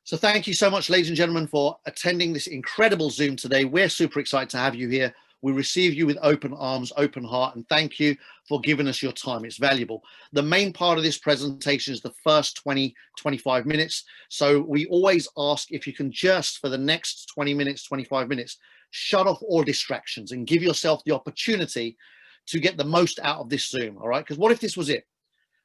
So thank you so much, ladies and gentlemen, for attending this incredible Zoom today. We're super excited to have you here. We receive you with open arms, open heart, and thank you for giving us your time. It's valuable. The main part of this presentation is the first 20, 25 minutes. So we always ask if you can just, for the next 20 minutes, 25 minutes, shut off all distractions and give yourself the opportunity to get the most out of this Zoom, all right? Because what if this was it?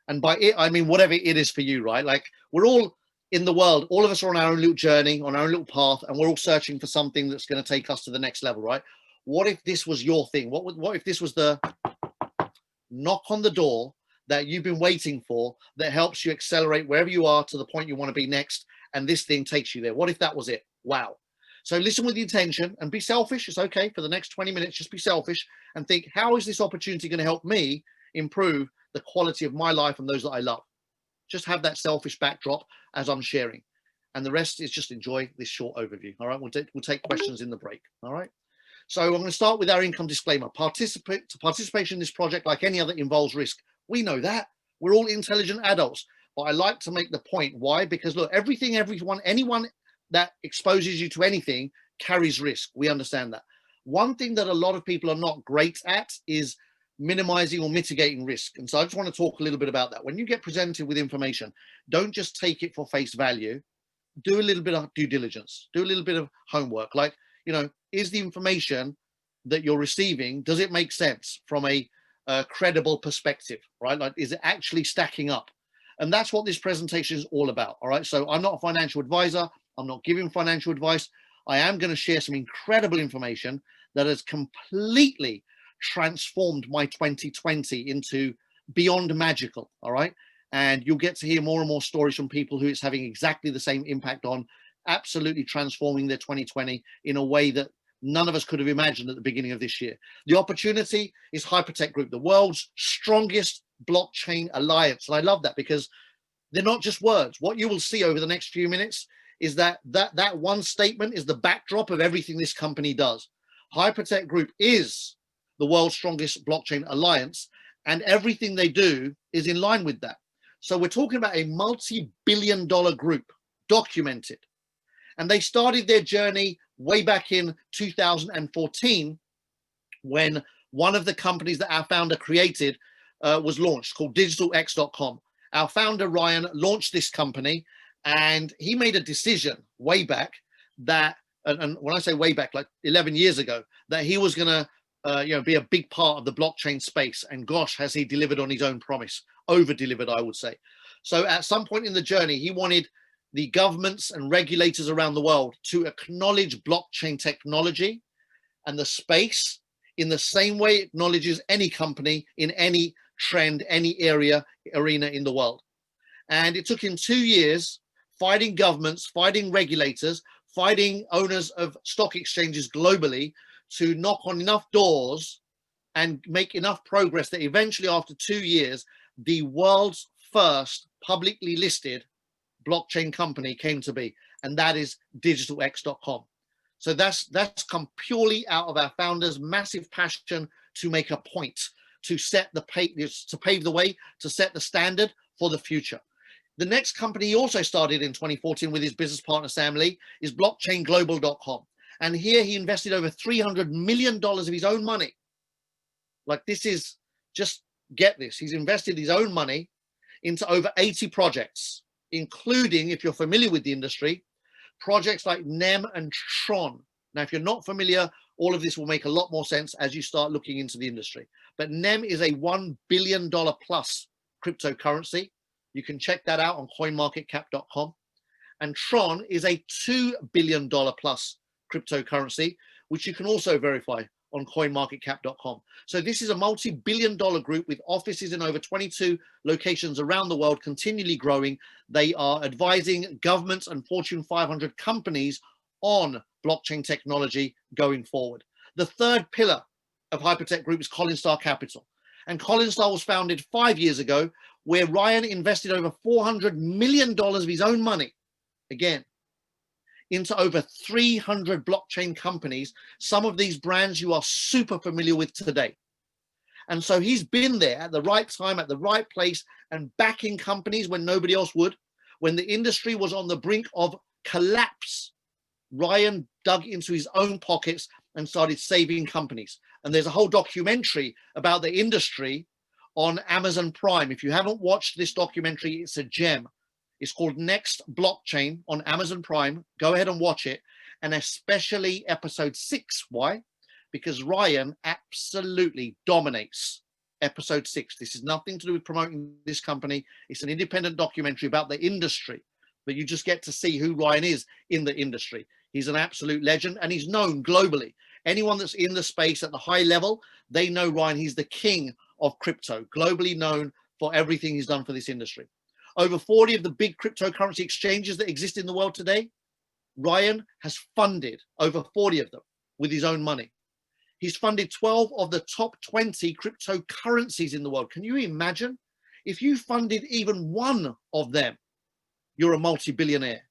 And by it, I mean whatever it is for you, right? Like, we're all in the world, all of us are on our own little journey, on our own little path, and we're all searching for something that's going to take us to the next level, right? What if this was your thing? What if this was the knock on the door that you've been waiting for, that helps you accelerate wherever you are to the point you want to be next, and this thing takes you there? What if that was it? Wow. So listen with the intention and be selfish. It's okay for the next 20 minutes, just be selfish and think, how is this opportunity going to help me improve the quality of my life and those that I love? Just have that selfish backdrop as I'm sharing, and the rest is just enjoy this short overview. All right, we'll take questions in the break. All right, so I'm going to start with our income disclaimer. Participation in this project, like any other, involves risk. We know that. We're all intelligent adults, but I like to make the point. Why? Because look, anyone that exposes you to anything carries risk. We understand that. One thing that a lot of people are not great at is minimizing or mitigating risk. And so I just want to talk a little bit about that. When you get presented with information, don't just take it for face value. Do a little bit of due diligence. Do a little bit of homework. Like, you know, is the information that you're receiving, does it make sense from a credible perspective, right? Like, is it actually stacking up? And that's what this presentation is all about. All right. So I'm not a financial advisor. I'm not giving financial advice. I am going to share some incredible information that has completely transformed my 2020 into beyond magical. All right, and you'll get to hear more and more stories from people who it's having exactly the same impact on, absolutely transforming their 2020 in a way that none of us could have imagined at the beginning of this year. The opportunity is Hypertech Group, the world's strongest blockchain alliance. And I love that, because they're not just words. What you will see over the next few minutes is that one statement is the backdrop of everything this company does. Hypertech Group is the world's strongest blockchain alliance, and everything they do is in line with that. So we're talking about a multi-billion-dollar group, documented. And they started their journey way back in 2014, when one of the companies that our founder created was launched, called DigitalX.com. Our founder, Ryan, launched this company, and he made a decision way back that, and when I say way back, like 11 years ago, that he was going to be a big part of the blockchain space. And gosh, has he delivered on his own promise, over delivered, I would say. So at some point in the journey, he wanted the governments and regulators around the world to acknowledge blockchain technology and the space in the same way it acknowledges any company in any trend, any arena in the world. And it took him 2 years fighting governments, fighting regulators, fighting owners of stock exchanges globally, to knock on enough doors and make enough progress that eventually, after 2 years, the world's first publicly listed blockchain company came to be, and that is DigitalX.com. So that's come purely out of our founder's massive passion to make a point, to pave the way, to set the standard for the future. The next company he also started in 2014 with his business partner Sam Lee is Blockchainglobal Com. And here he invested over $300 million of his own money. Like, this is, just get this, he's invested his own money into over 80 projects, including, if you're familiar with the industry, projects like NEM and Tron. Now, if you're not familiar, all of this will make a lot more sense as you start looking into the industry. But NEM is a $1 billion plus cryptocurrency. You can check that out on coinmarketcap.com. And Tron is a $2 billion plus cryptocurrency, which you can also verify on coinmarketcap.com. So this is a multi-billion-dollar group with offices in over 22 locations around the world, continually growing. They are advising governments and Fortune 500 companies on blockchain technology going forward. The third pillar of Hypertech Group is Colin Capital. And Colin was founded 5 years ago, where Ryan invested over $400 million of his own money, again, into over 300 blockchain companies, some of these brands you are super familiar with today. And so he's been there at the right time, at the right place, and backing companies when nobody else would, when the industry was on the brink of collapse, Ryan dug into his own pockets and started saving companies. And there's a whole documentary about the industry on Amazon Prime. If you haven't watched this documentary, it's a gem. It's called Next Blockchain on Amazon Prime. Go ahead and watch it. And especially episode 6. Why? Because Ryan absolutely dominates episode 6. This is nothing to do with promoting this company. It's an independent documentary about the industry, but you just get to see who Ryan is in the industry. He's an absolute legend, and he's known globally. Anyone that's in the space at the high level, they know Ryan. He's the king of crypto, globally known for everything he's done for this industry. Over 40 of the big cryptocurrency exchanges that exist in the world today, Ryan has funded over 40 of them with his own money. He's funded 12 of the top 20 cryptocurrencies in the world. Can you imagine? If you funded even one of them, you're a multi-billionaire.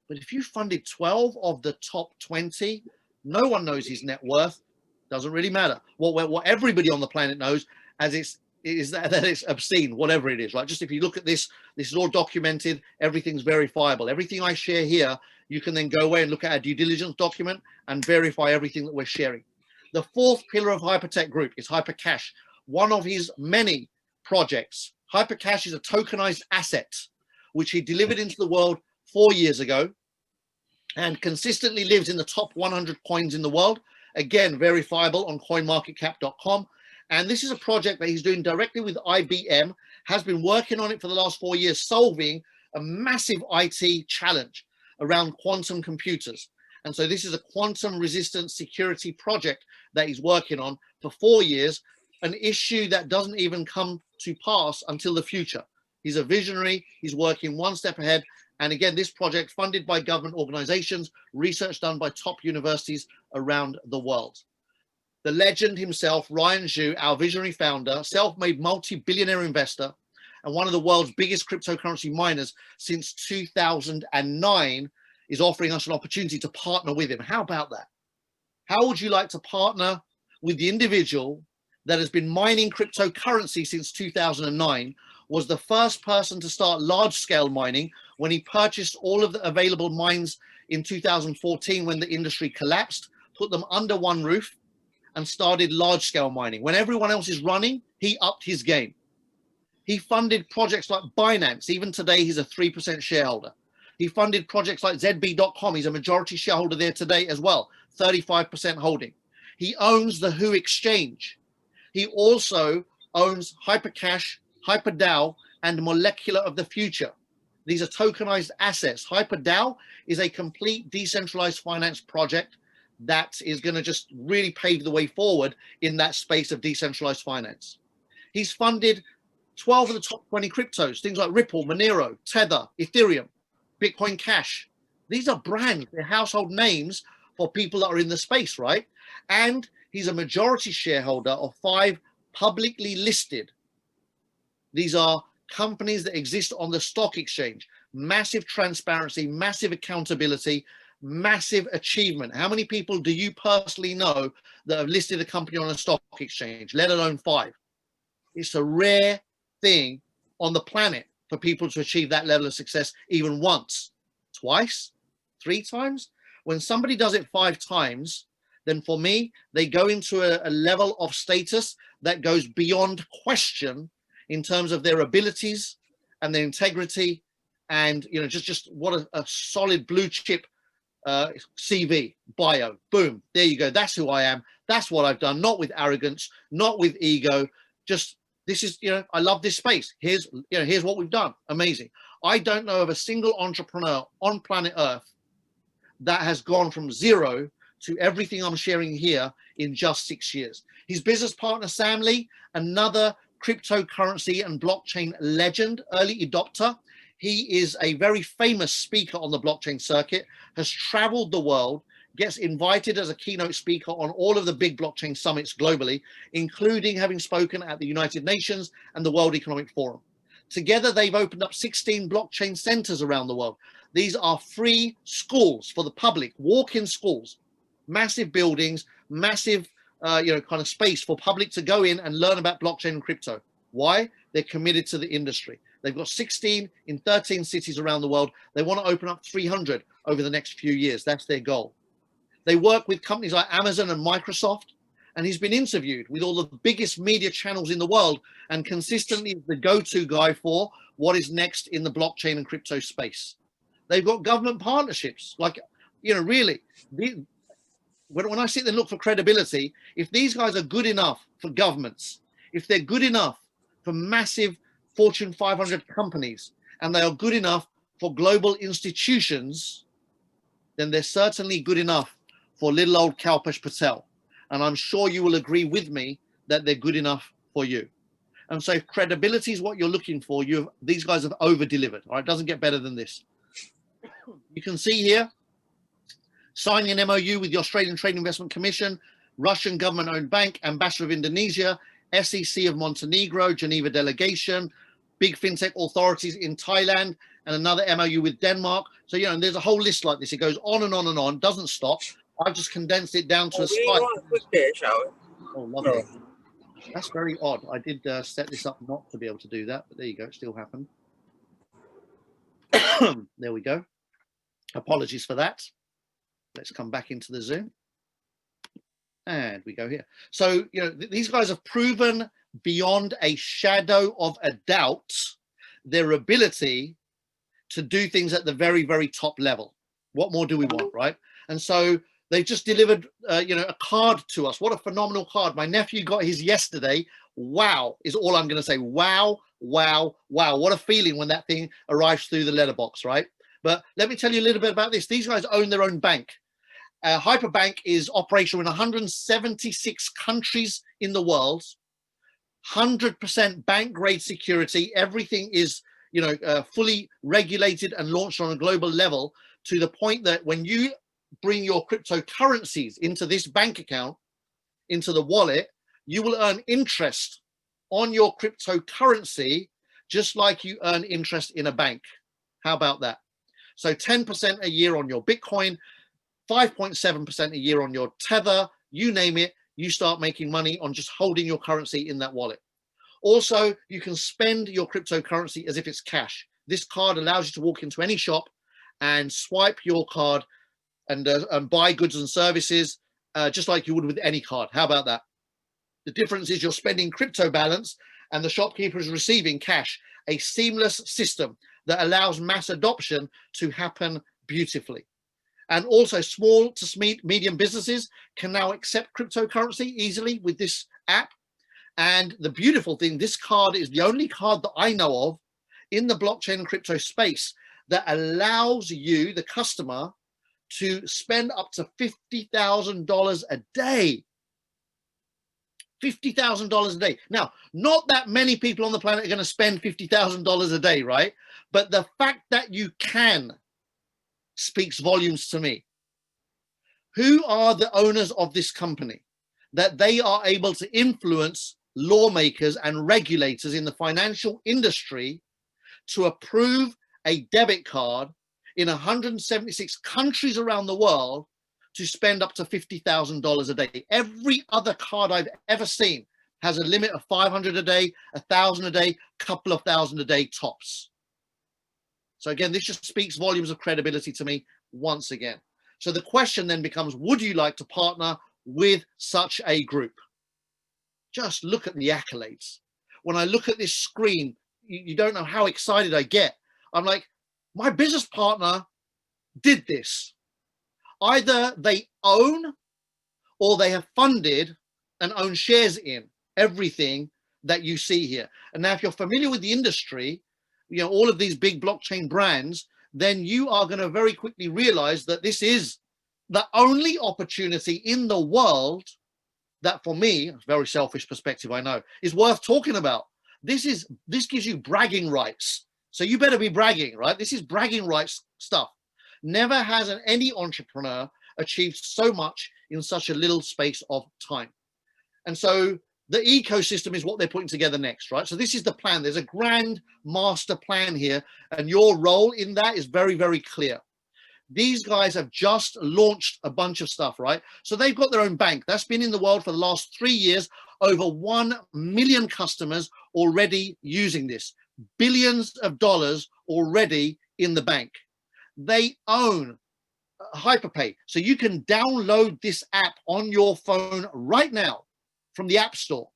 But if you funded 12 of the top 20, no one knows his net worth. Doesn't really matter. What everybody on the planet knows is that it's obscene, whatever it is, right? Just if you look at this, this is all documented. Everything's verifiable. Everything I share here, you can then go away and look at our due diligence document and verify everything that we're sharing. The fourth pillar of Hypertech Group is Hypercash, one of his many projects. Hypercash is a tokenized asset, which he delivered into the world 4 years ago and consistently lives in the top 100 coins in the world. Again, verifiable on coinmarketcap.com. And this is a project that he's doing directly with IBM, has been working on it for the last 4 years, solving a massive IT challenge around quantum computers. And so this is a quantum resistant security project that he's working on for 4 years, an issue that doesn't even come to pass until the future. He's a visionary, he's working one step ahead. And again, this project funded by government organizations, research done by top universities around the world. The legend himself, Ryan Zhu, our visionary founder, self-made multi-billionaire investor, and one of the world's biggest cryptocurrency miners since 2009, is offering us an opportunity to partner with him. How about that? How would you like to partner with the individual that has been mining cryptocurrency since 2009, was the first person to start large-scale mining when he purchased all of the available mines in 2014 when the industry collapsed, put them under one roof, and started large-scale mining. When everyone else is running, he upped his game. He funded projects like Binance. Even today, he's a 3% shareholder. He funded projects like ZB.com. He's a majority shareholder there today as well, 35% holding. He owns the Who Exchange. He also owns Hypercash, HyperDAO, and Molecular of the Future. These are tokenized assets. HyperDAO is a complete decentralized finance project that is going to just really pave the way forward in that space of decentralized finance. He's funded 12 of the top 20 cryptos, things like Ripple, Monero, Tether, Ethereum, Bitcoin Cash. These are brands, they're household names for people that are in the space, right? And he's a majority shareholder of 5 publicly listed. These are companies that exist on the stock exchange. Massive transparency, massive accountability, massive achievement. How many people do you personally know that have listed a company on a stock exchange, let alone 5? It's a rare thing on the planet for people to achieve that level of success even once, twice, 3 times. When somebody does it 5 times, then for me, they go into a level of status that goes beyond question in terms of their abilities and their integrity, and just what a solid blue chip CV, bio, boom, there you go. That's who I am. That's what I've done, not with arrogance, not with ego. Just, this is, I love this space. Here's what we've done. Amazing. I don't know of a single entrepreneur on planet Earth that has gone from 0 to everything I'm sharing here in just 6 years. His business partner, Sam Lee, another cryptocurrency and blockchain legend, early adopter. He is a very famous speaker on the blockchain circuit, has traveled the world, gets invited as a keynote speaker on all of the big blockchain summits globally, including having spoken at the United Nations and the World Economic Forum. Together, they've opened up 16 blockchain centers around the world. These are free schools for the public, walk-in schools, massive buildings, massive kind of space for public to go in and learn about blockchain and crypto. Why? They're committed to the industry. They've got 16 in 13 cities around the world. They want to open up 300 over the next few years. That's their goal. They work with companies like Amazon and Microsoft, and he's been interviewed with all the biggest media channels in the world and consistently is the go-to guy for what is next in the blockchain and crypto space. They've got government partnerships. Like, you know, really, when I sit there and look for credibility, if these guys are good enough for governments, if they're good enough for massive Fortune 500 companies, and they are good enough for global institutions, then they're certainly good enough for little old Kalpesh Patel. And I'm sure you will agree with me that they're good enough for you. And so if credibility is what you're looking for, these guys have over-delivered. All right, it doesn't get better than this. You can see here, signing an MOU with the Australian Trade Investment Commission, Russian government-owned bank, Ambassador of Indonesia, SEC of Montenegro, Geneva delegation, big fintech authorities in Thailand, and another MOU with Denmark. So, you know, and there's a whole list like this. It goes on and on and on, doesn't stop. I've just condensed it down to a slide. Oh, lovely. That's very odd. I did set this up not to be able to do that, but there you go. It still happened. There we go. Apologies for that. Let's come back into the Zoom. And we go here. So, you know, these guys have proven beyond a shadow of a doubt their ability to do things at the very, very top level. What more do we want, right? And so they just delivered, you know, a card to us. What a phenomenal card. My nephew got his yesterday. Wow, is all I'm going to say. Wow, wow, wow. What a feeling when that thing arrives through the letterbox, right? But let me tell you a little bit about this. These guys own their own bank. Hyperbank is operational in 176 countries in the world, 100% bank grade security. Everything is, you know, fully regulated and launched on a global level, to the point that when you bring your cryptocurrencies into this bank account, into the wallet, you will earn interest on your cryptocurrency just like you earn interest in a bank. How about that? So 10% a year on your Bitcoin, 5.7% a year on your Tether, you name it, you start making money on just holding your currency in that wallet. Also, you can spend your cryptocurrency as if it's cash. This card allows you to walk into any shop and swipe your card and buy goods and services just like you would with any card. How about that? The difference is you're spending crypto balance and the shopkeeper is receiving cash, a seamless system that allows mass adoption to happen beautifully. And also small to medium businesses can now accept cryptocurrency easily with this app. And the beautiful thing, this card is the only card that I know of in the blockchain and crypto space that allows you, the customer, to spend up to $50,000 a day. $50,000 a day. Now, not that many people on the planet are going to spend $50,000 a day, right? But the fact that you can speaks volumes to me. Who are the owners of this company that they are able to influence lawmakers and regulators in the financial industry to approve a debit card in 176 countries around the world to spend up to $50,000 a day? Every other card I've ever seen has a limit of 500 a day, 1,000 a day, couple of thousand a day tops. So again, this just speaks volumes of credibility to me once again. So the question then becomes, would you like to partner with such a group? Just look at the accolades. When I look at this screen, you don't know how excited I get. I'm like, my business partner did this. Either they own or they have funded and own shares in everything that you see here. And now if you're familiar with the industry, you know, all of these big blockchain brands, then you are going to very quickly realize that this is the only opportunity in the world that, for me, a very selfish perspective, I know, is worth talking about. This gives you bragging rights. So you better be bragging, right? This is bragging rights stuff. Never has any entrepreneur achieved so much in such a little space of time. And so the ecosystem is what they're putting together next, right? So this is the plan. There's a grand master plan here, and your role in that is very, very clear. These guys have just launched a bunch of stuff, right? So they've got their own bank. That's been in the world for the last 3 years. Over 1 million customers already using this. Billions of dollars already in the bank. They own Hyperpay. So you can download this app on your phone right now from the App Store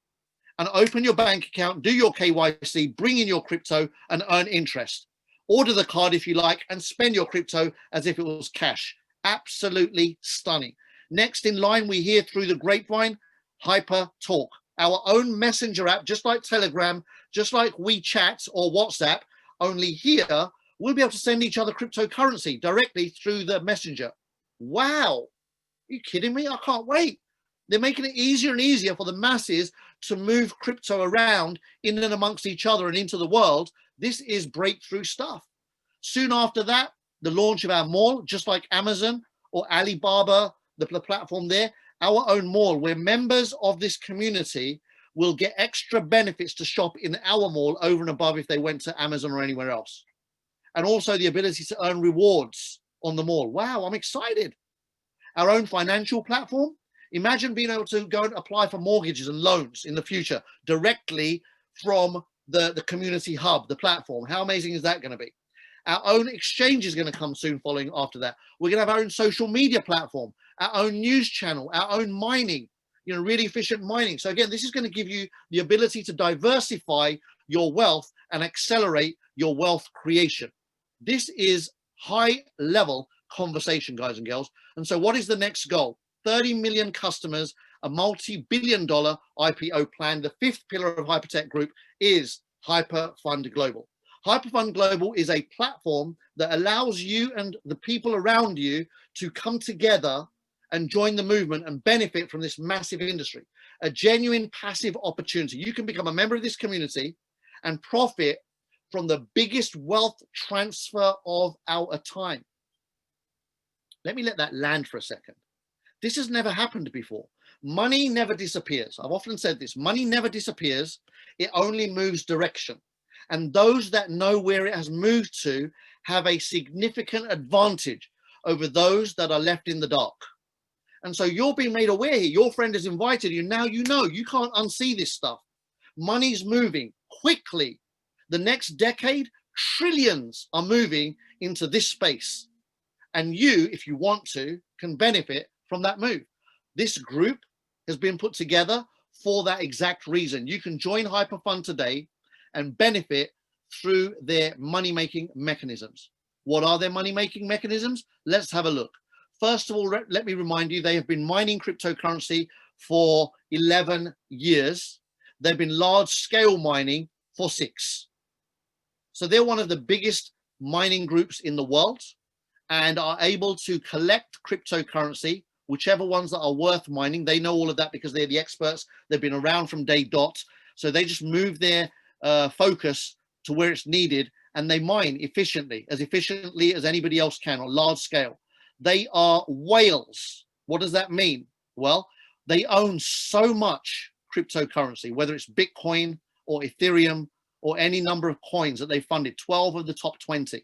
and open your bank account, do your KYC, bring in your crypto and earn interest. Order the card if you like and spend your crypto as if it was cash. Absolutely stunning. Next in line, we hear through the grapevine, Hyper Talk, our own messenger app, just like Telegram, just like WeChat or WhatsApp, only here we'll be able to send each other cryptocurrency directly through the messenger. Wow. Are you kidding me? I can't wait. They're making it easier and easier for the masses to move crypto around in and amongst each other and into the world. This is breakthrough stuff. Soon after that, the launch of our mall, just like Amazon or Alibaba, the platform there, our own mall, where members of this community will get extra benefits to shop in our mall over and above if they went to Amazon or anywhere else. And also the ability to earn rewards on the mall. Wow, I'm excited. Our own financial platform. Imagine being able to go and apply for mortgages and loans in the future directly from the community hub, the platform. How amazing is that going to be? Our own exchange is going to come soon following after that. We're going to have our own social media platform, our own news channel, our own mining, really efficient mining. So again, this is going to give you the ability to diversify your wealth and accelerate your wealth creation. This is high level conversation, guys and girls. And so what is the next goal? 30 million customers, a multi-billion-dollar IPO plan. The fifth pillar of Hypertech Group is HyperFund Global. HyperFund Global is a platform that allows you and the people around you to come together and join the movement and benefit from this massive industry. A genuine passive opportunity. You can become a member of this community and profit from the biggest wealth transfer of our time. Let me let that land for a second. This has never happened before. Money never disappears. I've often said this, money never disappears. It only moves direction. And those that know where it has moved to have a significant advantage over those that are left in the dark. And so you're being made aware here. Your friend has invited you. Now you know you can't unsee this stuff. Money's moving quickly. The next decade, trillions are moving into this space. And you, if you want to, can benefit from that move. This group has been put together for that exact reason. You can join HyperFund today and benefit through their money-making mechanisms. What are their money-making mechanisms? Let's have a look. First of all, let me remind you, they have been mining cryptocurrency for 11 years. They've been large-scale mining for 6. So they're one of the biggest mining groups in the world and are able to collect cryptocurrency, whichever ones that are worth mining. They know all of that because they're the experts. They've been around from day dot. So they just move their focus to where it's needed and they mine efficiently as anybody else can on large scale. They are whales. What does that mean? Well, they own so much cryptocurrency, whether it's Bitcoin or Ethereum or any number of coins that they funded, 12 of the top 20,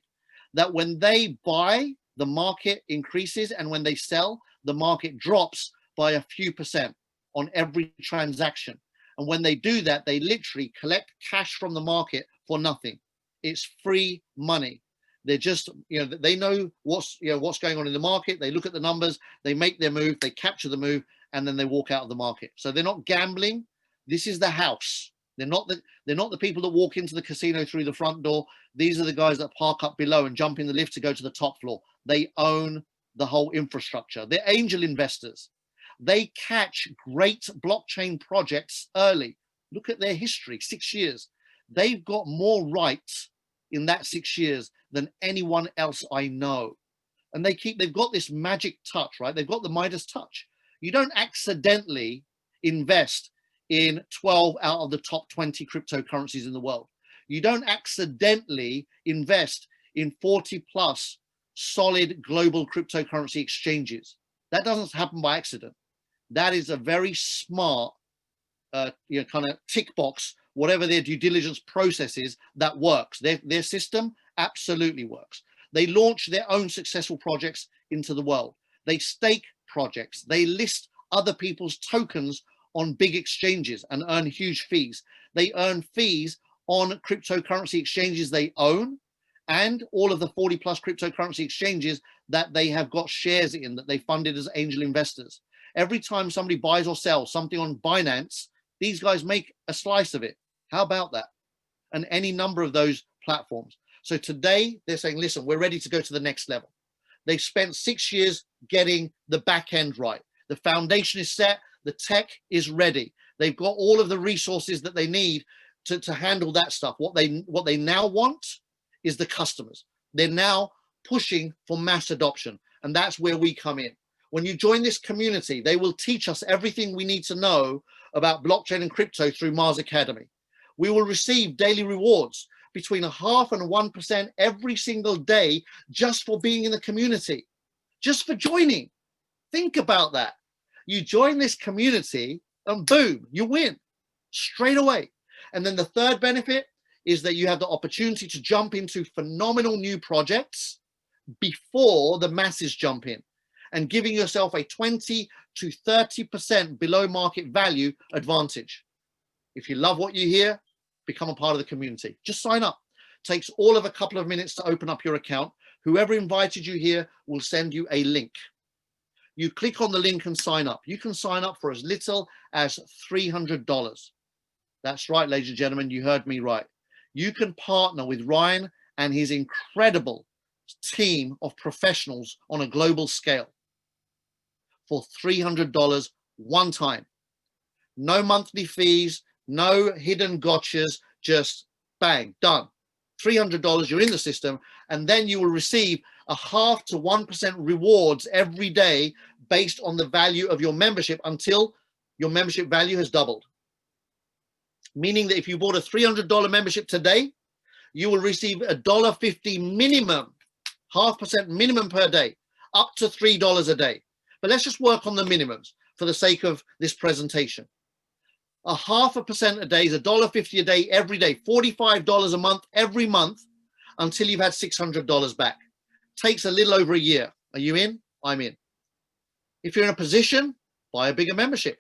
that when they buy, the market increases, and when they sell, the market drops by a few percent on every transaction. And when they do that, they literally collect cash from the market for nothing. It's free money. They're just, they know what's going on in the market. They look at the numbers, they make their move, they capture the move, and then they walk out of the market. So they're not gambling. This is the house. They're not the people that walk into the casino through the front door. These are the guys that park up below and jump in the lift to go to the top floor. They own the whole infrastructure. They're angel investors. They catch great blockchain projects early. Look at their history, 6 years. They've got more rights in that 6 years than anyone else I know. And they've got this magic touch, right? They've got the Midas touch. You don't accidentally invest in 12 out of the top 20 cryptocurrencies in the world. You don't accidentally invest in 40 plus solid global cryptocurrency exchanges. That doesn't happen by accident. That is a very smart, kind of tick box, whatever their due diligence process is, that works. Their system absolutely works. They launch their own successful projects into the world. They stake projects. They list other people's tokens on big exchanges and earn huge fees. They earn fees on cryptocurrency exchanges they own and all of the 40 plus cryptocurrency exchanges that they have got shares in, that they funded as angel investors. Every time somebody buys or sells something on Binance, these guys make a slice of it. How about that? And any number of those platforms. So today they're saying, listen, we're ready to go to the next level. They've spent 6 years getting the back end right. The foundation is set. The tech is ready. They've got all of the resources that they need to handle that stuff. What they now want is the customers. They're now pushing for mass adoption. And that's where we come in. When you join this community, they will teach us everything we need to know about blockchain and crypto through Mars Academy. We will receive daily rewards between 0.5% and 1% every single day just for being in the community, just for joining. Think about that. You join this community and boom, you win straight away. And then the third benefit is that you have the opportunity to jump into phenomenal new projects before the masses jump in, and giving yourself a 20 to 30% below market value advantage. If you love what you hear, become a part of the community. Just sign up. Takes all of a couple of minutes to open up your account. Whoever invited you here will send you a link. You click on the link and sign up. You can sign up for as little as $300. That's right, ladies and gentlemen, you heard me right. You can partner with Ryan and his incredible team of professionals on a global scale for $300 one time. No monthly fees, no hidden gotchas, just bang, done. $300, you're in the system, and then you will receive 0.5% to 1% rewards every day based on the value of your membership until your membership value has doubled. Meaning that if you bought a $300 membership today, you will receive $1.50 minimum, 0.5% minimum per day, up to $3 a day. But let's just work on the minimums for the sake of this presentation. 0.5% a day is $1.50 a day every day, $45 a month every month until you've had $600 back. Takes a little over a year. Are you in? I'm in. If you're in a position, buy a bigger membership.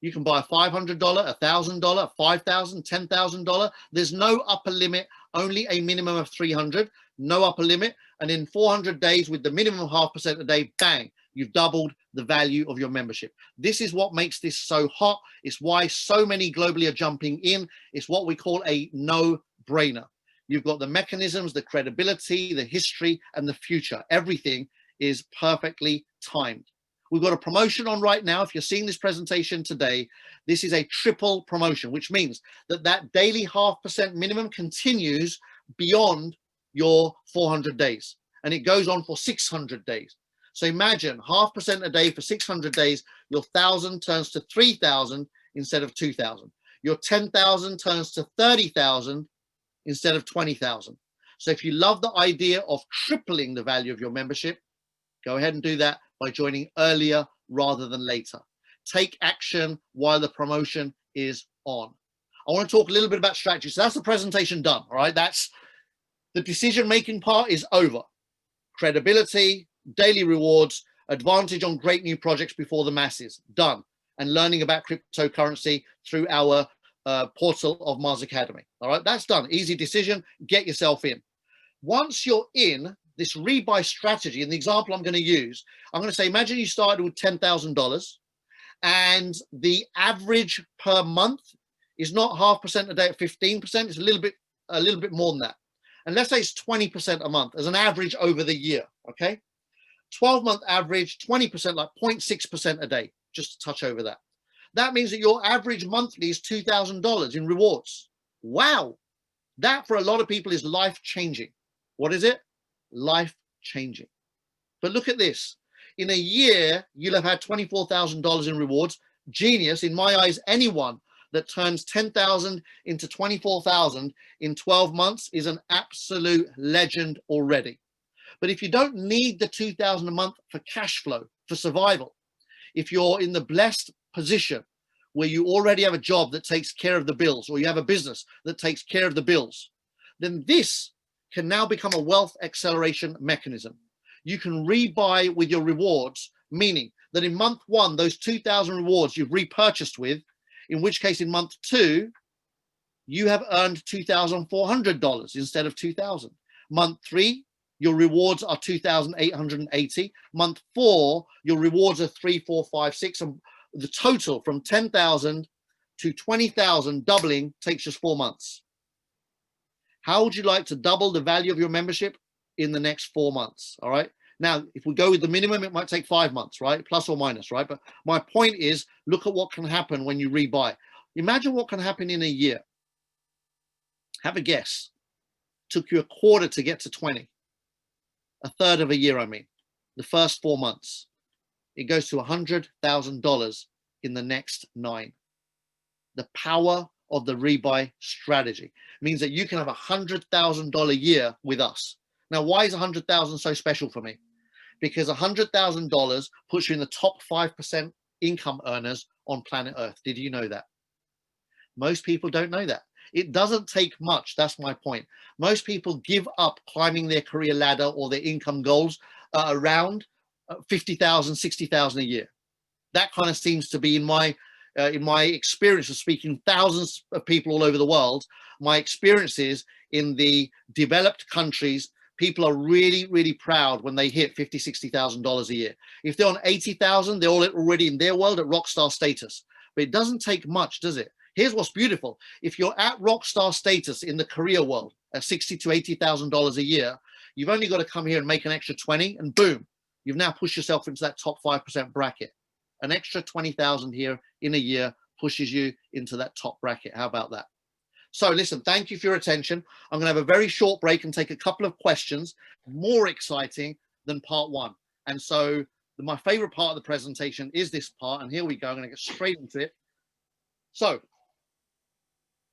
You can buy a $500, $1,000, $5,000, $10,000. There's no upper limit, only a minimum of 300, no upper limit. And in 400 days with the minimum of 0.5% a day, bang, you've doubled the value of your membership. This is what makes this so hot. It's why so many globally are jumping in. It's what we call a no-brainer. You've got the mechanisms, the credibility, the history, and the future. Everything is perfectly timed. We've got a promotion on right now. If you're seeing this presentation today, this is a triple promotion, which means that that daily 0.5% minimum continues beyond your 400 days. And it goes on for 600 days. So imagine 0.5% a day for 600 days, your 1,000 turns to 3,000 instead of 2,000. Your 10,000 turns to 30,000 instead of 20,000. So if you love the idea of tripling the value of your membership, go ahead and do that by joining earlier rather than later. Take action while the promotion is on. I want to talk a little bit about strategy. So that's the presentation done, all right? That's the decision-making part is over. Credibility, daily rewards, advantage on great new projects before the masses, done. And learning about cryptocurrency through our portal of Mars Academy. All right, that's done. Easy decision, get yourself in. Once you're in, this rebuy strategy, and the example I'm going to use, I'm going to say, imagine you started with $10,000 and the average per month is not 0.5% a day at 15%, it's a little bit more than that. And let's say it's 20% a month as an average over the year, okay? 12-month average, 20%, like 0.6% a day, just to touch over that. That means that your average monthly is $2,000 in rewards. Wow. That for a lot of people is life-changing. What is it? Life-changing. But look at this. In a year, you'll have had $24,000 in rewards. Genius. In my eyes, anyone that turns 10,000 into 24,000 in 12 months is an absolute legend already. But if you don't need the 2,000 a month for cash flow, for survival, if you're in the blessed position where you already have a job that takes care of the bills, or you have a business that takes care of the bills, then this can now become a wealth acceleration mechanism. You can rebuy with your rewards, meaning that in month 1, those 2,000 rewards you've repurchased with, in which case in month 2, you have earned $2,400 instead of 2,000. Month 3, your rewards are 2,880. Month 4, your rewards are 3, 4, 5, 6. And the total from 10,000 to 20,000 doubling takes just 4 months. How would you like to double the value of your membership in the next 4 months? All right. Now, if we go with the minimum, it might take 5 months, right? Plus or minus, right? But my point is, look at what can happen when you rebuy. Imagine what can happen in a year. Have a guess. Took you a quarter to get to 20. A third of a year, I mean. The first 4 months. It goes to $100,000 in the next 9. The power of the rebuy strategy means that you can have $100,000 year with us. Now, why is 100,000 so special for me? Because $100,000 puts you in the top 5% income earners on planet Earth. Did you know that? Most people don't know that. It doesn't take much. That's my point. Most people give up climbing their career ladder or their income goals around 50,000, 60,000 a year. That kind of seems to be in my experience of speaking to thousands of people all over the world. My experiences in the developed countries, people are really, really proud when they hit $50,000, $60,000 a year. If they're on 80,000, they're already in their world at rock star status. But it doesn't take much, does it? Here's what's beautiful. If you're at rock star status in the career world at $60,000 to $80,000 a year, you've only got to come here and make an extra 20, and boom, you've now pushed yourself into that top 5% bracket. An extra 20,000 here in a year pushes you into that top bracket. How about that? So listen, thank you for your attention. I'm going to have a very short break and take a couple of questions, more exciting than part 1. And so my favorite part of the presentation is this part. And here we go. I'm going to get straight into it. So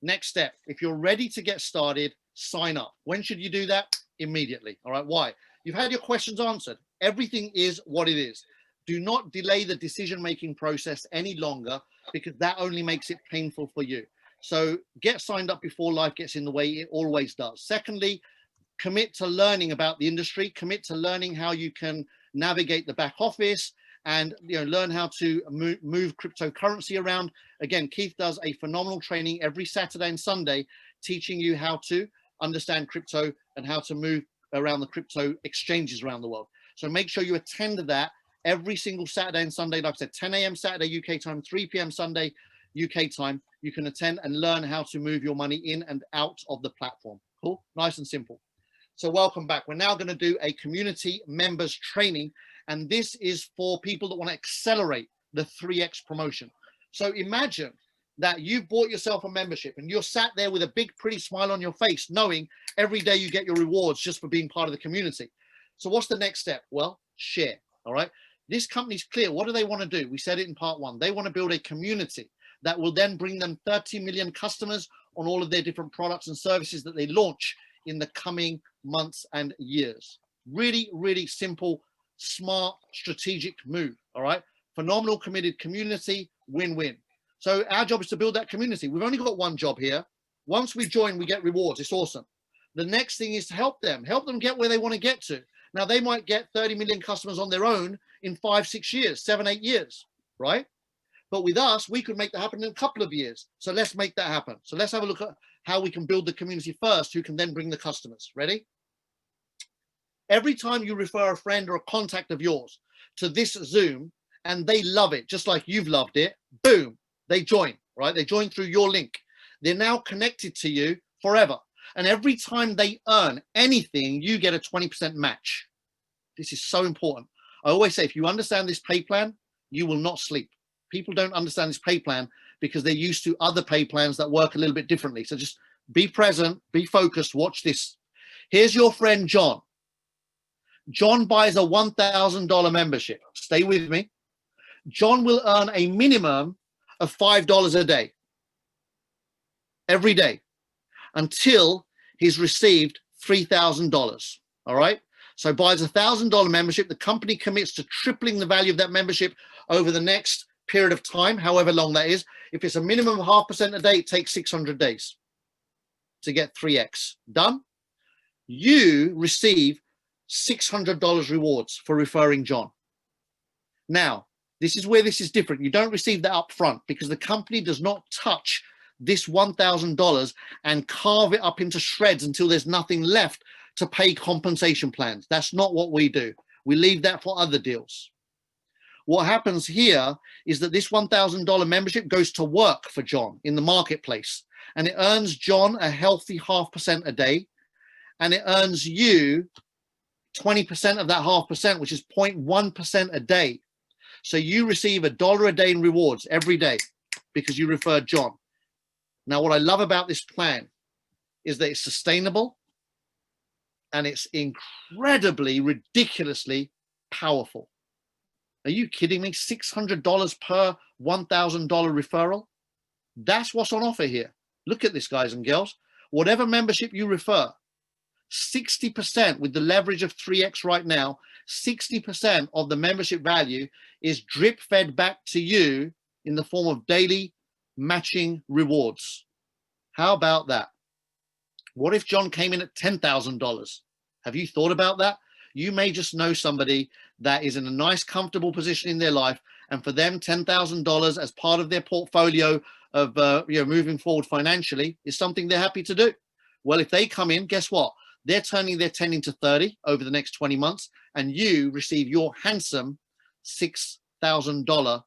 next step, if you're ready to get started, sign up. When should you do that? Immediately. All right. Why? You've had your questions answered. Everything is what it is. Do not delay the decision-making process any longer, because that only makes it painful for you. So get signed up before life gets in the way. It always does. Secondly, commit to learning about the industry. Commit to learning how you can navigate the back office and learn how to move cryptocurrency around. Again, Keith does a phenomenal training every Saturday and Sunday, teaching you how to understand crypto and how to move around the crypto exchanges around the world. So make sure you attend that every single Saturday and Sunday. Like I said, 10 a.m. Saturday UK time, 3 p.m. Sunday UK time. You can attend and learn how to move your money in and out of the platform. Cool, nice and simple. So welcome back. We're now going to do a community members training, and this is for people that want to accelerate the 3x promotion. So imagine that you've bought yourself a membership and you're sat there with a big pretty smile on your face, knowing every day you get your rewards just for being part of the community. So what's the next step? Well, share. All right. This company's clear. What do they want to do? We said it in part 1. They want to build a community that will then bring them 30 million customers on all of their different products and services that they launch in the coming months and years. Really, really simple, smart, strategic move. All right. Phenomenal, committed community, win-win. So our job is to build that community. We've only got one job here. Once we join, we get rewards. It's awesome. The next thing is to help them get where they want to get to. Now, they might get 30 million customers on their own in 5, 6 years, 7, 8 years, right? But with us, we could make that happen in a couple of years. So let's make that happen. So let's have a look at how we can build the community first, who can then bring the customers. Ready? Every time you refer a friend or a contact of yours to this Zoom and they love it, just like you've loved it, boom, they join, right? They join through your link. They're now connected to you forever. And every time they earn anything, you get a 20% match. This is so important. I always say, if you understand this pay plan, you will not sleep. People don't understand this pay plan because they're used to other pay plans that work a little bit differently. So just be present, be focused, watch this. Here's your friend, John. John buys a $1,000 membership. Stay with me. John will earn a minimum of $5 a day, every day, until he's received $3,000. All right. So buys a $1,000 membership. The company commits to tripling the value of that membership over the next period of time, however long that is. If it's a minimum of 0.5% a day, it takes 600 days to get 3x done. you receive $600 rewards for referring John. Now, this is where this is different. You don't receive that up front because the company does not touch this $1,000 and carve it up into shreds until there's nothing left to pay compensation plans. That's not what we do. We leave that for other deals. What happens here is that this $1,000 membership goes to work for John in the marketplace, and it earns John a healthy 0.5% a day, and it earns you 20% of that 0.5%, which is 0.1% a day. So you receive $1 a day in rewards every day because you referred John. Now, what I love about this plan is that it's sustainable and it's incredibly, ridiculously powerful. Are you kidding me? $600 per $1,000 referral? That's what's on offer here. Look at this, guys and girls. Whatever membership you refer, 60% with the leverage of 3x right now, 60% of the membership value is drip fed back to you in the form of daily matching rewards. How about that? What if John came in at $10,000? Have you thought about that? You may just know somebody that is in a nice, comfortable position in their life, and for them, $10,000 as part of their portfolio of moving forward financially is something they're happy to do. Well, if they come in, guess what? They're turning their 10 into 30 over the next 20 months, and you receive your handsome $6,000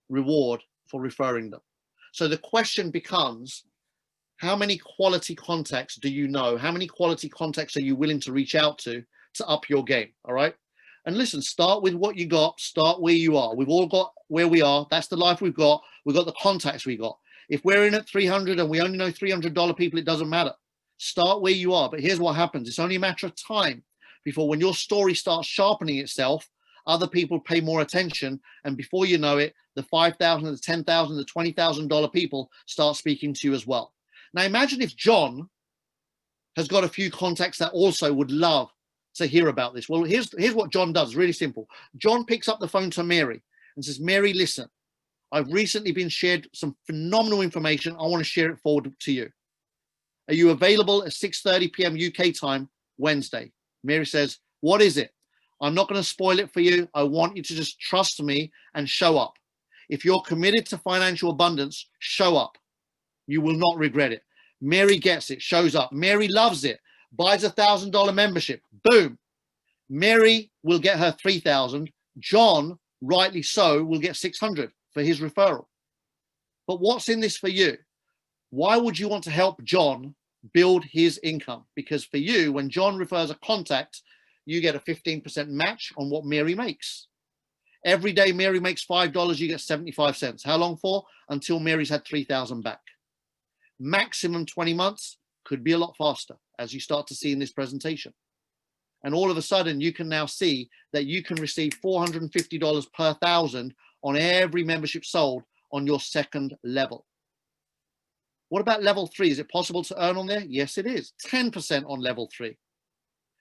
reward for referring them. So the question becomes, how many quality contacts do you know? How many quality contacts are you willing to reach out to up your game? All right. And listen, start with what you got, start where you are. We've all got where we are. That's the life we've got. We've got the contacts we got. If we're in at 300 and we only know $300 people, it doesn't matter. Start where you are. But here's what happens. It's only a matter of time before, when your story starts sharpening itself, other people pay more attention. And before you know it, the $5,000, the $10,000, the $20,000 people start speaking to you as well. Now, imagine if John has got a few contacts that also would love to hear about this. Well, here's what John does. Really simple. John picks up the phone to Mary and says, Mary, listen, I've recently been shared some phenomenal information. I want to share it forward to you. Are you available at 6:30 p.m. UK time Wednesday? Mary says, what is it? I'm not going to spoil it for you. I want you to just trust me and show up. If you're committed to financial abundance, show up. You will not regret it. Mary gets it, shows up. Mary loves it, buys $1,000 membership. Boom. Mary will get her 3,000. John, rightly so, will get 600 for his referral. But what's in this for you? Why would you want to help John build his income? Because for you, when John refers a contact, you get a 15% match on what Mary makes. Every day Mary makes $5, you get 75 cents. How long for? Until Mary's had 3,000 back. Maximum 20 months, could be a lot faster, as you start to see in this presentation. And all of a sudden, you can now see that you can receive $450 per 1,000 on every membership sold on your second level. What about level 3? Is it possible to earn on there? Yes, it is. 10% on level 3.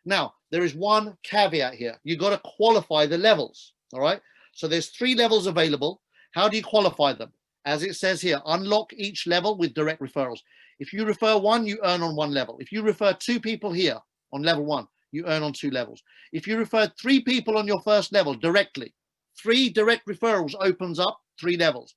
Now, there is one caveat here. You've got to qualify the levels, all right? So there's 3 levels available. How do you qualify them? As it says here, unlock each level with direct referrals. If you refer 1, you earn on 1 level. If you refer 2 people here on level 1, you earn on 2 levels. If you refer 3 people on your first level directly, 3 direct referrals opens up 3 levels.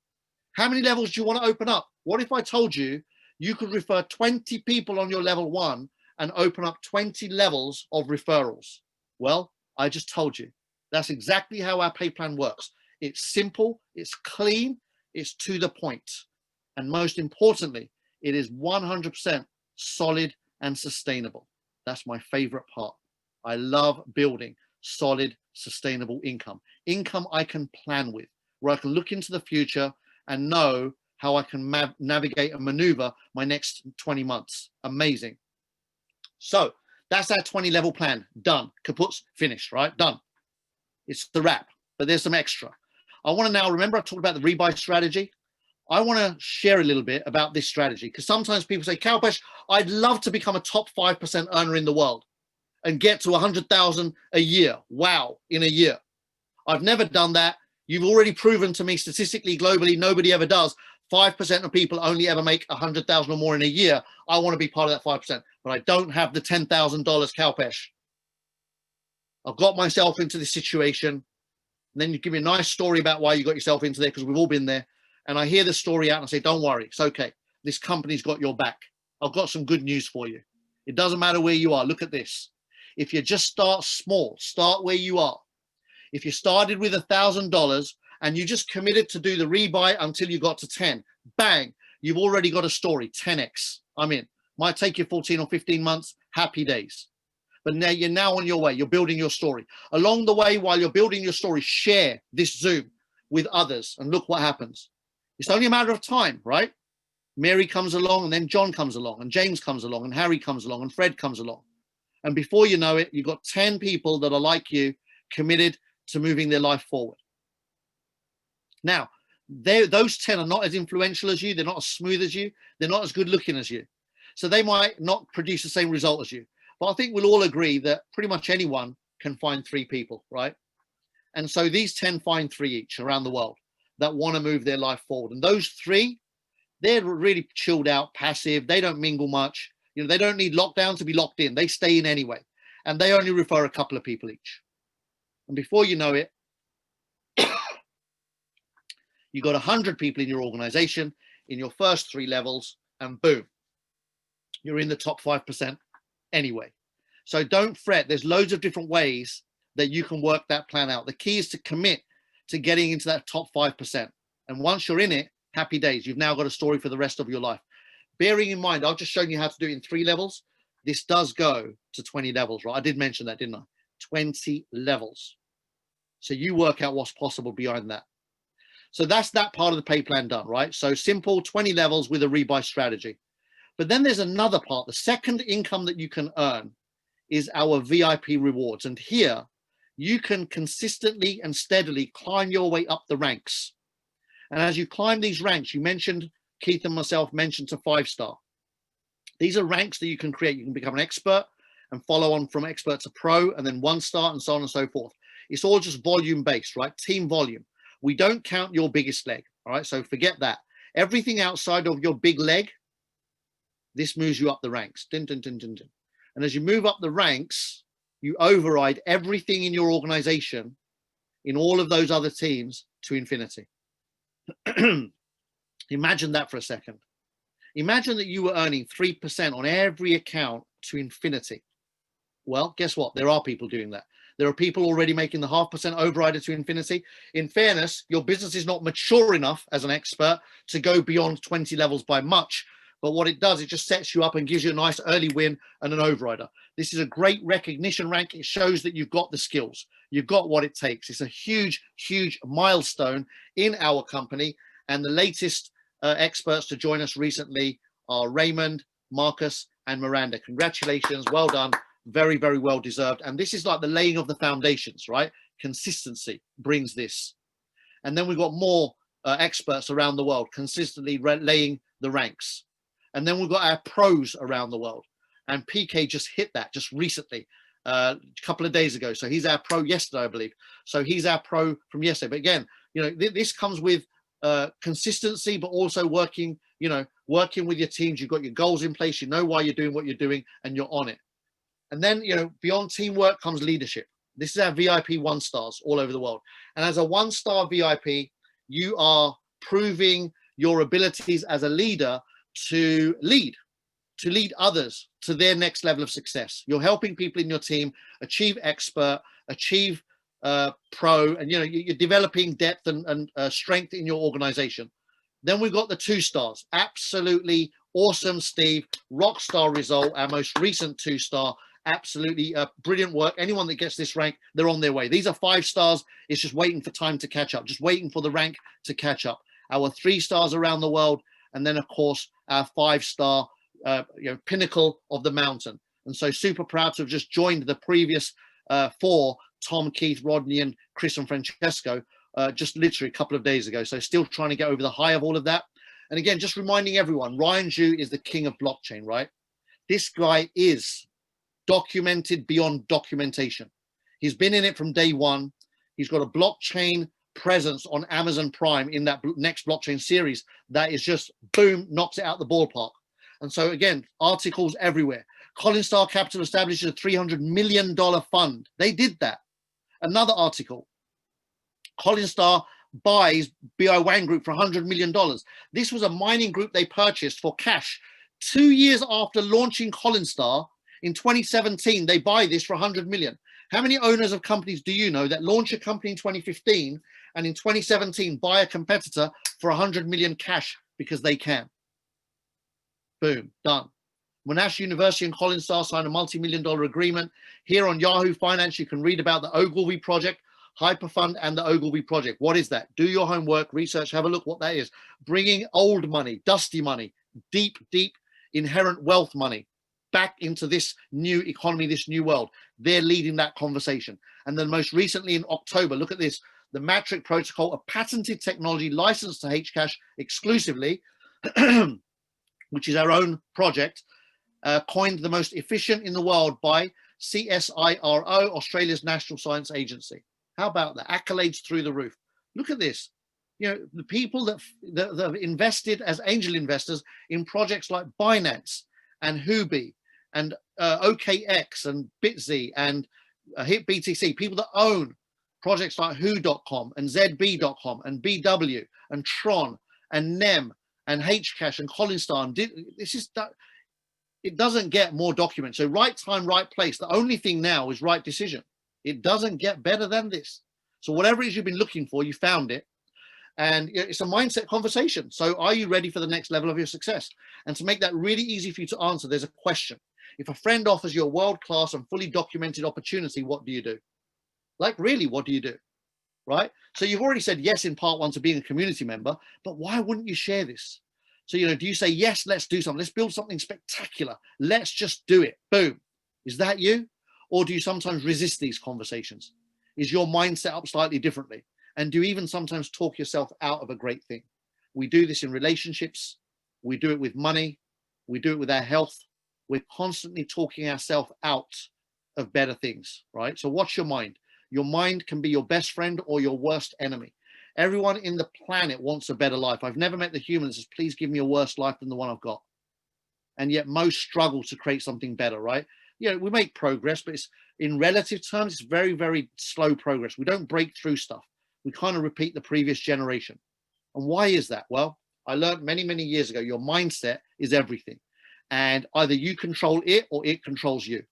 How many levels do you want to open up? What if I told you you could refer 20 people on your level 1 and open up 20 levels of referrals? Well, I just told you. That's exactly how our pay plan works. It's simple, it's clean, it's to the point. And most importantly, it is 100% solid and sustainable. That's my favorite part. I love building solid, sustainable income. Income I can plan with, where I can look into the future and know how I can navigate and maneuver my next 20 months. Amazing. So that's our 20 level plan. Done. Kaputs, finished, right? Done. It's the wrap, but there's some extra. I want to now, remember I talked about the rebuy strategy? I want to share a little bit about this strategy, because sometimes people say, Kalpesh, I'd love to become a top 5% earner in the world and get to 100,000 a year. Wow, in a year. I've never done that. You've already proven to me statistically, globally, nobody ever does. 5% of people only ever make 100,000 or more in a year. I want to be part of that 5%, but I don't have the $10,000 Kalpesh. I've got myself into this situation. And then you give me a nice story about why you got yourself into there, because we've all been there. And I hear the story out and I say, don't worry, it's okay. This company's got your back. I've got some good news for you. It doesn't matter where you are. Look at this. If you just start small, start where you are. If you started with $1,000 and you just committed to do the rebuy until you got to 10, bang, you've already got a story, 10x. I'm in. Might take you 14 or 15 months, happy days. But now you're now on your way. You're building your story. Along the way, while you're building your story, share this Zoom with others and look what happens. It's only a matter of time, right? Mary comes along, and then John comes along, and James comes along, and Harry comes along, and Fred comes along. And before you know it, you've got 10 people that are like you, committed to moving their life forward. Now, those 10 are not as influential as you. They're not as smooth as you. They're not as good looking as you. So they might not produce the same result as you. But I think we'll all agree that pretty much anyone can find 3 people, right? And so these 10 find 3 each around the world that want to move their life forward. And those 3, they're really chilled out, passive. They don't mingle much. You know, they don't need lockdown to be locked in. They stay in anyway. And they only refer a couple of people each. And before you know it, you got 100 people in your organization in your first 3 levels, and boom, you're in the top 5% anyway. So don't fret. There's loads of different ways that you can work that plan out. The key is to commit to getting into that top 5%. And once you're in it, happy days. You've now got a story for the rest of your life. Bearing in mind, I've just shown you how to do it in 3 levels. This does go to 20 levels, right? I did mention that, didn't I? 20 levels. So you work out what's possible beyond that. So that's that part of the pay plan done, right? So simple 20 levels with a rebuy strategy. But then there's another part. The second income that you can earn is our VIP rewards. And here you can consistently and steadily climb your way up the ranks. And as you climb these ranks, you mentioned, Keith and myself mentioned, to 5-star. These are ranks that you can create. You can become an expert and follow on from expert to pro, and then 1-star, and so on and so forth. It's all just volume based, right? Team volume. We don't count your biggest leg, all right? So forget that. Everything outside of your big leg, this moves you up the ranks. Dun, dun, dun, dun, dun. And as you move up the ranks, you override everything in your organization, in all of those other teams, to infinity. Imagine that for a second. Imagine that you were earning 3% on every account to infinity. Well, guess what? There are people doing that. There are people already making the 0.5% overrider to infinity. In fairness, your business is not mature enough as an expert to go beyond 20 levels by much. But what it does, it just sets you up and gives you a nice early win and an overrider. This is a great recognition rank. It shows that you've got the skills. You've got what it takes. It's a huge, huge milestone in our company. And the latest experts to join us recently are Raymond, Marcus, and Miranda. Congratulations. Well done. Very, very well deserved. And this is like the laying of the foundations, right? Consistency brings this. And then we've got more experts around the world consistently laying the ranks. And then we've got our pros around the world. And PK just hit that just recently, a couple of days ago. So he's our pro yesterday, I believe. So he's our pro from yesterday. But again, you know, this comes with consistency, but also working with your teams. You've got your goals in place. You know why you're doing what you're doing, and you're on it. And then, you know, beyond teamwork comes leadership. This is our VIP 1-stars all over the world. And as a 1-star VIP, you are proving your abilities as a leader to lead others to their next level of success. You're helping people in your team achieve expert, achieve pro, and, you know, you're developing depth and strength in your organization. Then we've got the 2-stars. Absolutely awesome, Steve. Rock star result, our most recent 2-star. Absolutely brilliant work. Anyone that gets this rank, they're on their way. These are 5-stars. It's just waiting for time to catch up, just waiting for the rank to catch up. Our 3-stars around the world, and then of course our 5-star pinnacle of the mountain. And so super proud to have just joined the previous 4, Tom, Keith, Rodney, and Chris and Francesco, just literally a couple of days ago. So still trying to get over the high of all of that. And again, just reminding everyone, Ryan Zhu is the king of blockchain, right? This guy is documented beyond documentation. He's been in it from day one. He's got a blockchain presence on Amazon Prime in that next blockchain series that is just boom, knocks it out the ballpark. And so again, articles everywhere. Colin Star Capital establishes a $300 million fund. They did that. Another article. Colin Star buys BI Wang Group for $100 million. This was a mining group they purchased for cash. 2 years after launching Colin Star in 2017, they buy this for $100 million. How many owners of companies do you know that launch a company in 2015 and in 2017 buy a competitor for $100 million cash because they can? Boom, done. Monash University and Colin Star signed a multi-million-dollar agreement. Here on Yahoo Finance, you can read about the Ogilvy project, HyperFund, and the Ogilvy project. What is that? Do your homework, research, have a look what that is. Bringing old money, dusty money, deep, deep inherent wealth money back into this new economy, this new world. They're leading that conversation. And then most recently in October, look at this, the Matrix Protocol, a patented technology licensed to Hcash exclusively, which is our own project, coined the most efficient in the world by CSIRO, Australia's National Science Agency. How about that? Accolades through the roof. Look at this. You know, the people that have invested as angel investors in projects like Binance and Huobi and OKX and Bitz and HitBTC, people that own projects like Who.com and ZB.com and BW and Tron and NEM and Hcash and Colin Star. This is that. It doesn't get more documents. So right time, right place. The only thing now is right decision. It doesn't get better than this. So whatever it is you've been looking for, you found it. And it's a mindset conversation. So are you ready for the next level of your success? And to make that really easy for you to answer, there's a question. If a friend offers you a world-class and fully documented opportunity, what do you do? Like really, what do you do? Right? So you've already said yes in part one to being a community member, but why wouldn't you share this? So, you know, do you say, yes, let's do something. Let's build something spectacular. Let's just do it. Boom. Is that you? Or do you sometimes resist these conversations? Is your mind set up slightly differently? And do you even sometimes talk yourself out of a great thing? We do this in relationships. We do it with money. We do it with our health. We're constantly talking ourselves out of better things, right? So watch your mind. Your mind can be your best friend or your worst enemy. Everyone in the planet wants a better life. I've never met the human that says, please give me a worse life than the one I've got. And yet most struggle to create something better, right? You know, we make progress, but it's in relative terms, it's very, very slow progress. We don't break through stuff. We kind of repeat the previous generation. And why is that? Well, I learned many, many years ago, your mindset is everything. And either you control it or it controls you.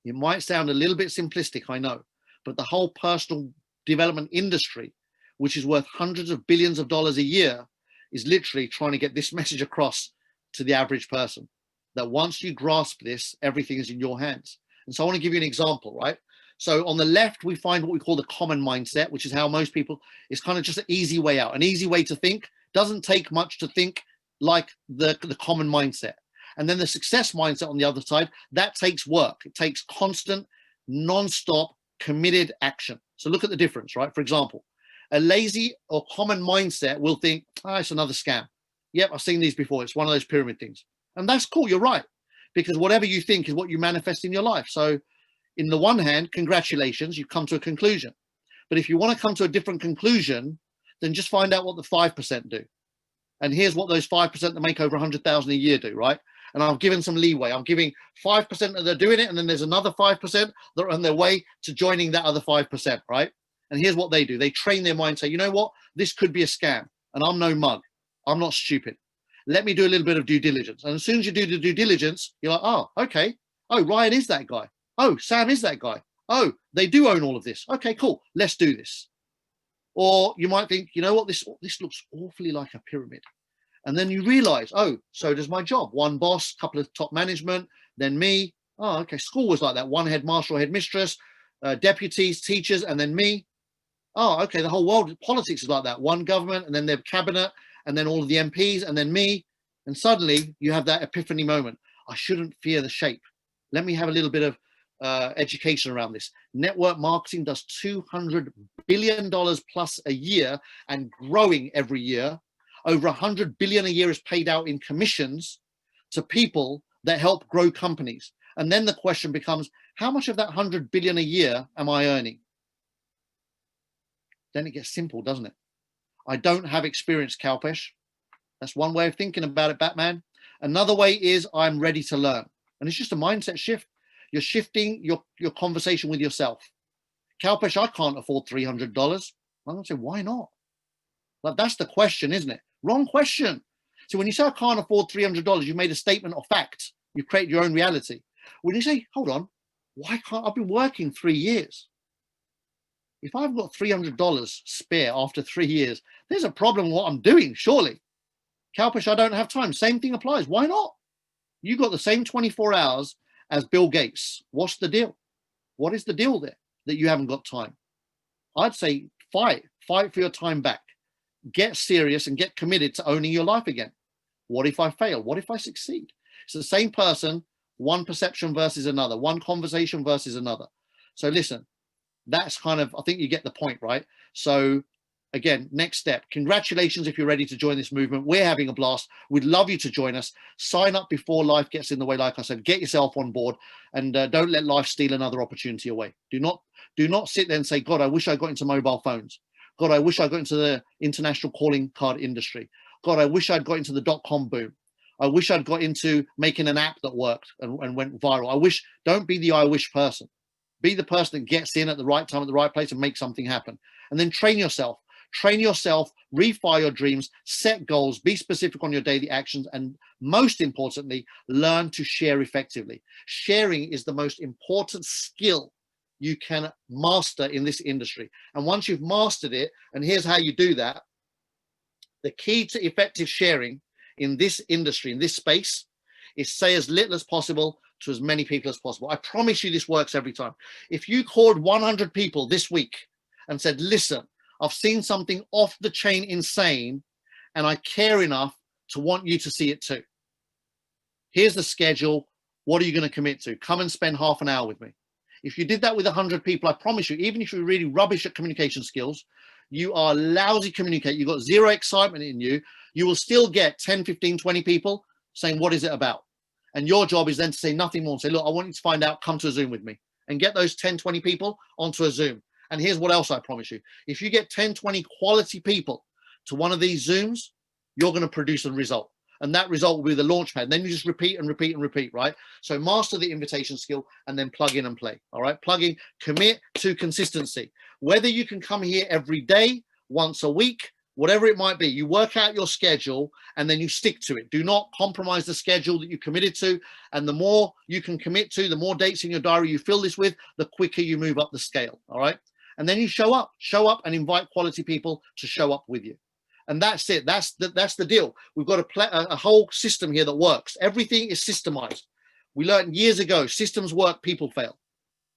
It might sound a little bit simplistic, I know, but the whole personal development industry, which is worth hundreds of billions of dollars a year, is literally trying to get this message across to the average person, that once you grasp this, everything is in your hands. And so I want to give you an example, right? So on the left, we find what we call the common mindset, which is how most people, it's kind of just an easy way out, an easy way to think. Doesn't take much to think like the common mindset. And then the success mindset on the other side, that takes work. It takes constant, non-stop, committed action. So look at the difference, right? For example, a lazy or common mindset will think, it's another scam. Yep, I've seen these before. It's one of those pyramid things. And that's cool. You're right. Because whatever you think is what you manifest in your life. So in the one hand, congratulations, you've come to a conclusion. But if you want to come to a different conclusion, then just find out what the 5% do. And here's what those 5% that make over 100,000 a year do, right? And I've given some leeway. I'm giving 5% that they're doing it, and then there's another 5% that are on their way to joining that other 5%, right? And here's what they do. They train their mind, say, you know what? This could be a scam, and I'm no mug. I'm not stupid. Let me do a little bit of due diligence. And as soon as you do the due diligence, you're like, oh, okay. Oh, Ryan is that guy. Oh, Sam is that guy. Oh, they do own all of this. Okay, cool. Let's do this. Or you might think, you know what? This looks awfully like a pyramid. And then you realize, oh, so does my job. One boss, couple of top management, then me. Oh, okay. School was like that. One headmaster or headmistress, deputies, teachers, and then me. Oh, okay. The whole world, politics is like that. One government, and then their cabinet, and then all of the MPs, and then me. And suddenly you have that epiphany moment. I shouldn't fear the shape. Let me have a little bit of education around this. Network marketing does $200 billion plus a year and growing every year. Over 100 billion a year is paid out in commissions to people that help grow companies. And then the question becomes, how much of that 100 billion a year am I earning? then it gets simple, doesn't it? I don't have experience, Kalpesh. That's one way of thinking about it, Batman. Another way is I'm ready to learn. And it's just a mindset shift. You're shifting your conversation with yourself. Kalpesh, I can't afford $300. I'm going to say, why not? Like, that's the question, isn't it? Wrong question. So when you say I can't afford $300, you've made a statement of fact. You create your own reality. When you say, hold on, why can't I've been working 3 years? If I've got $300 spare after 3 years, there's a problem with what I'm doing, surely. Kalpesh, I don't have time. Same thing applies. Why not? You got the same 24 hours as Bill Gates. What's the deal? What is the deal there that you haven't got time? I'd say fight for your time back. Get serious and get committed to owning your life again. What if I fail? What if I succeed? It's the same person, one perception versus another, one conversation versus another. So listen, that's kind of, I think you get the point, right? So again, next step, congratulations if you're ready to join this movement. We're having a blast. We'd love you to join us. Sign up before life gets in the way. Like I said, get yourself on board, and don't let life steal another opportunity away. Do not sit there and say, God, I wish I got into mobile phones. God, I wish I got into the international calling card industry. God, I wish I'd got into the .com boom. I wish I'd got into making an app that worked and went viral. Don't be the I wish person. Be the person that gets in at the right time, at the right place, and make something happen. And then train yourself, refire your dreams, set goals, be specific on your daily actions, and most importantly, learn to share effectively. Sharing is the most important skill you can master in this industry. And once you've mastered it, and here's how you do that, the key to effective sharing in this industry, in this space, is say as little as possible to as many people as possible. I promise you this works every time. If you called 100 people this week and said, listen, I've seen something off the chain insane, and I care enough to want you to see it too. Here's the schedule. What are you going to commit to? Come and spend half an hour with me. If you did that with 100 people, I promise you, even if you're really rubbish at communication skills, you are lousy communicator, you've got zero excitement in you, you will still get 10, 15, 20 people saying, what is it about? And your job is then to say nothing more and say, look, I want you to find out, come to a Zoom with me, and get those 10, 20 people onto a Zoom. And here's what else I promise you. If you get 10, 20 quality people to one of these Zooms, you're going to produce a result. And that result will be the launch pad. And then you just repeat and repeat and repeat, right? So master the invitation skill and then plug in and play, all right? Plug in, commit to consistency. Whether you can come here every day, once a week, whatever it might be, you work out your schedule and then you stick to it. Do not compromise the schedule that you committed to. And the more you can commit to, the more dates in your diary you fill this with, the quicker you move up the scale, all right? And then you show up and invite quality people to show up with you. And that's it. That's the deal. We've got a whole system here that works. Everything is systemized. We learned years ago, systems work, people fail.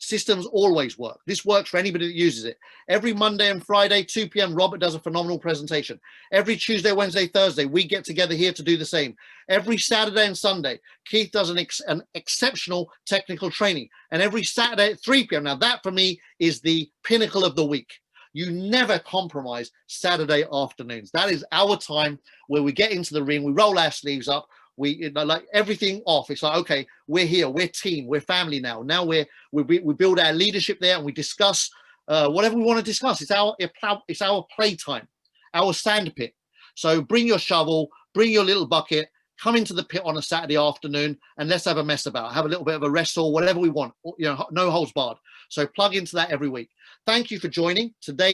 Systems always work. This works for anybody that uses it. Every Monday and Friday, 2 p.m., Robert does a phenomenal presentation. Every Tuesday, Wednesday, Thursday, we get together here to do the same. Every Saturday and Sunday, Keith does an exceptional technical training. And every Saturday at 3 p.m. Now that for me is the pinnacle of the week. You never compromise Saturday afternoons. That is our time where we get into the ring, we roll our sleeves up, we like everything off. It's like, okay, we're here, we're team, we're family now. Now we build our leadership there and we discuss whatever we want to discuss. It's our playtime, our sand pit. So bring your shovel, bring your little bucket, come into the pit on a Saturday afternoon and let's have a mess about it. Have a little bit of a wrestle, whatever we want, no holds barred. So plug into that every week. Thank you for joining today.